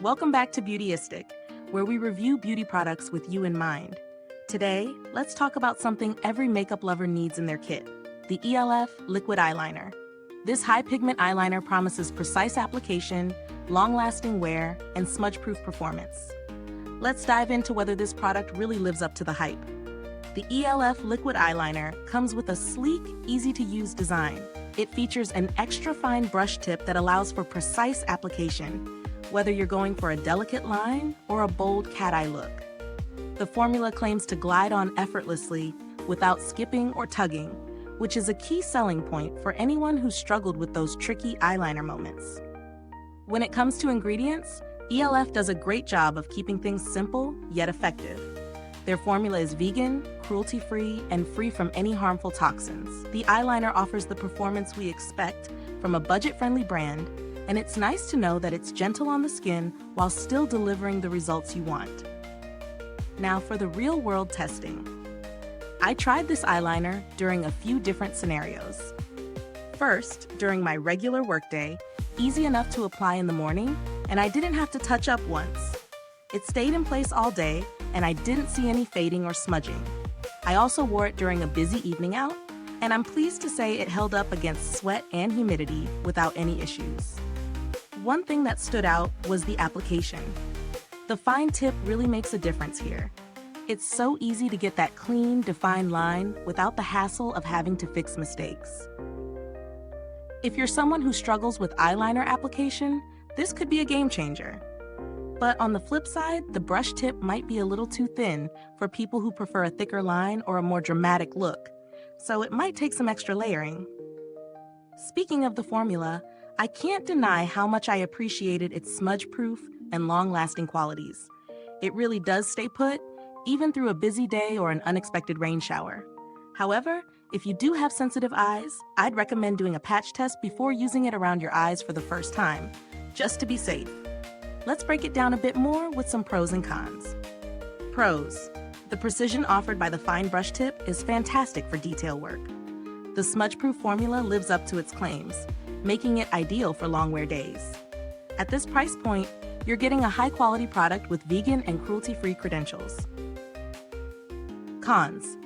Welcome back to Beautyistic, where we review beauty products with you in mind. Today, let's talk about something every makeup lover needs in their kit, the e.l.f. liquid eyeliner. This high-pigment eyeliner promises precise application, long-lasting wear, and smudge-proof performance. Let's dive into whether this product really lives up to the hype. The e.l.f. liquid eyeliner comes with a sleek, easy-to-use design. It features an extra-fine brush tip that allows for precise application, whether you're going for a delicate line or a bold cat eye look. The formula claims to glide on effortlessly without skipping or tugging, which is a key selling point for anyone who's struggled with those tricky eyeliner moments. When it comes to ingredients, e.l.f. does a great job of keeping things simple yet effective. Their formula is vegan, cruelty-free, and free from any harmful toxins. The eyeliner offers the performance we expect from a budget-friendly brand, and it's nice to know that it's gentle on the skin while still delivering the results you want. Now for the real-world testing. I tried this eyeliner during a few different scenarios. First, during my regular workday, easy enough to apply in the morning, and I didn't have to touch up once. It stayed in place all day, and I didn't see any fading or smudging. I also wore it during a busy evening out, and I'm pleased to say it held up against sweat and humidity without any issues. One thing that stood out was the application. The fine tip really makes a difference here. It's so easy to get that clean, defined line without the hassle of having to fix mistakes. If you're someone who struggles with eyeliner application, this could be a game changer. But on the flip side, the brush tip might be a little too thin for people who prefer a thicker line or a more dramatic look, so it might take some extra layering. Speaking of the formula, I can't deny how much I appreciated its smudge-proof and long-lasting qualities. It really does stay put, even through a busy day or an unexpected rain shower. However, if you do have sensitive eyes, I'd recommend doing a patch test before using it around your eyes for the first time, just to be safe. Let's break it down a bit more with some pros and cons. Pros. The precision offered by the fine brush tip is fantastic for detail work. The smudge-proof formula lives up to its claims, making it ideal for long wear days. At this price point, you're getting a high-quality product with vegan and cruelty-free credentials. Cons.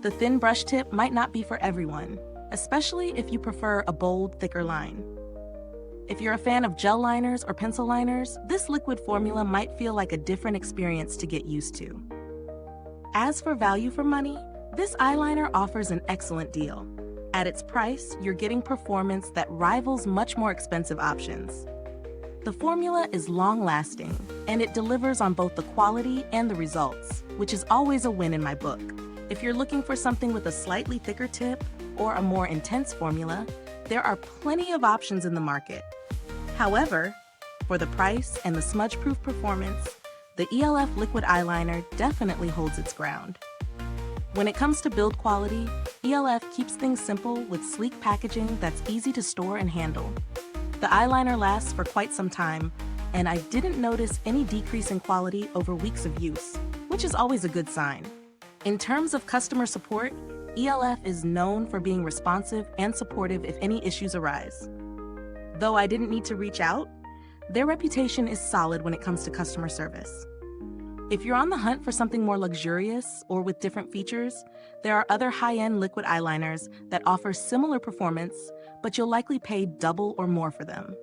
The thin brush tip might not be for everyone, especially if you prefer a bold, thicker line. If you're a fan of gel liners or pencil liners, this liquid formula might feel like a different experience to get used to. As for value for money, this eyeliner offers an excellent deal. At its price, you're getting performance that rivals much more expensive options. The formula is long-lasting, and it delivers on both the quality and the results, which is always a win in my book. If you're looking for something with a slightly thicker tip or a more intense formula, there are plenty of options in the market. However, for the price and the smudge-proof performance, the e.l.f. liquid eyeliner definitely holds its ground. When it comes to build quality, e.l.f. keeps things simple with sleek packaging that's easy to store and handle. The eyeliner lasts for quite some time, and I didn't notice any decrease in quality over weeks of use, which is always a good sign. In terms of customer support, e.l.f. is known for being responsive and supportive if any issues arise. Though I didn't need to reach out, their reputation is solid when it comes to customer service. If you're on the hunt for something more luxurious or with different features, there are other high-end liquid eyeliners that offer similar performance, but you'll likely pay double or more for them.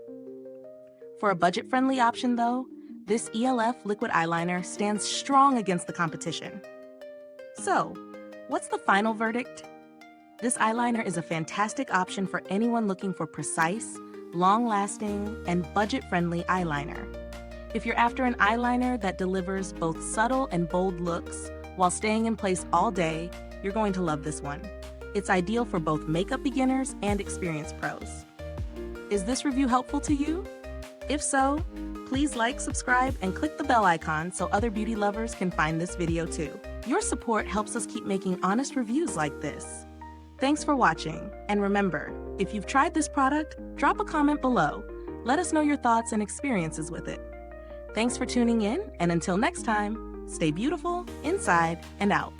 For a budget-friendly option though, this e.l.f. liquid eyeliner stands strong against the competition. So, what's the final verdict? This eyeliner is a fantastic option for anyone looking for precise, long-lasting, and budget-friendly eyeliner. If you're after an eyeliner that delivers both subtle and bold looks while staying in place all day, you're going to love this one. It's ideal for both makeup beginners and experienced pros. Is this review helpful to you? If so, please like, subscribe, and click the bell icon so other beauty lovers can find this video too. Your support helps us keep making honest reviews like this. Thanks for watching, and remember, if you've tried this product, drop a comment below. Let us know your thoughts and experiences with it. Thanks for tuning in, and until next time, stay beautiful inside and out.